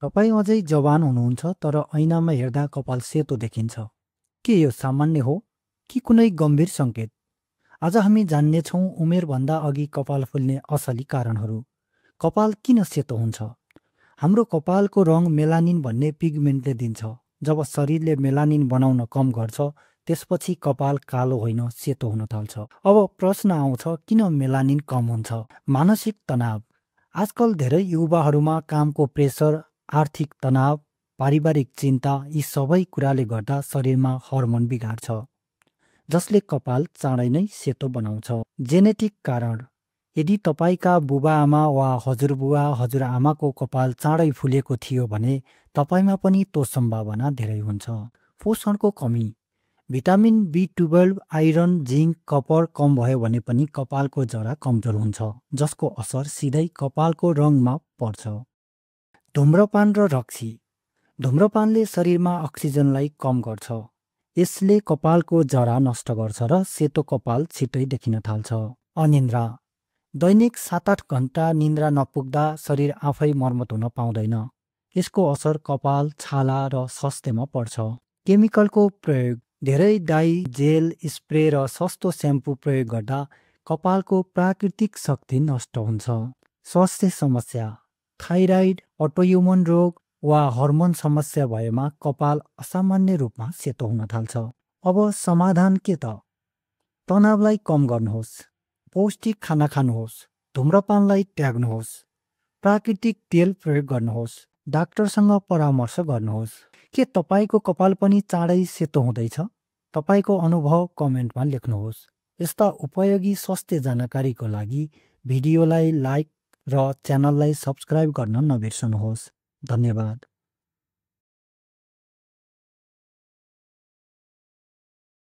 तपाईँ अझै जवान हुनुहुन्छ तर ऐनामा हेर्दा कपाल सेतो देखिन्छ। के यो सामान्य हो कि कुनै गम्भीर सङ्केत? आज हामी जान्नेछौँ उमेरभन्दा अघि कपाल फुल्ने असली कारणहरू। कपाल किन सेतो हुन्छ? हाम्रो कपालको रङ मेलानिन भन्ने पिगमेन्टले दिन्छ। जब शरीरले मेलानिन बनाउन कम गर्छ, त्यसपछि कपाल कालो होइन सेतो हुन थाल्छ। अब प्रश्न आउँछ, किन मेलानिन कम हुन्छ? मानसिक तनाव। आजकल धेरै युवाहरूमा कामको प्रेसर, आर्थिक तनाव, पारिवारिक चिन्ता यी सबै कुराले गर्दा शरीरमा हर्मोन बिगार्छ, जसले कपाल चाँडै नै सेतो बनाउँछ। जेनेटिक कारण। यदि तपाईँका बुबाआमा वा हजुरबुवा हजुरआमाको कपाल चाँडै फुलेको थियो भने तपाईँमा पनि त्यो सम्भावना धेरै हुन्छ। पोषणको कमी। Vitamin B12, iron, zinc, copper कम भयो भने पनि कपालको जरा कमजोर हुन्छ, जसको असर सिधै कपालको रङमा पर्छ। धुम्रपान र रक्सी। धुम्रपानले शरीरमा अक्सिजनलाई कम गर्छ। यसले कपालको जरा नष्ट गर्छ र सेतो कपाल छिटै देखिन थाल्छ। अनिद्रा। दैनिक 7-8 घन्टा निन्द्रा नपुग्दा शरीर आफै मर्मत हुन पाउँदैन। यसको असर कपाल, छाला र स्वास्थ्यमा पर्छ। केमिकलको प्रयोग। धेरै डाई, जेल, स्प्रे र सस्तो स्याम्पू प्रयोग गर्दा कपालको प्राकृतिक शक्ति नष्ट हुन्छ। स्वास्थ्य समस्या। थाइराइड, अटोइम्युन रोग वा हर्मोन समस्या भएमा कपाल असामान्य रूपमा सेतो हुन थाल्छ। अब समाधान के त? तनावलाई कम गर्नुहोस्, पौष्टिक खाना खानुहोस्, धुम्रपानलाई त्याग्नुहोस्, प्राकृतिक तेल प्रयोग गर्नुहोस्, डाक्टरसँग परामर्श गर्नुहोस्। के तपाईँको कपाल पनि चाँडै सेतो हुँदैछ? तपाईँको अनुभव कमेन्टमा लेख्नुहोस्। यस्ता उपयोगी स्वास्थ्य जानकारीको लागि भिडियोलाई लाइक र च्यानललाई सब्स्क्राइब गर्न नबिर्सनुहोस्। धन्यवाद।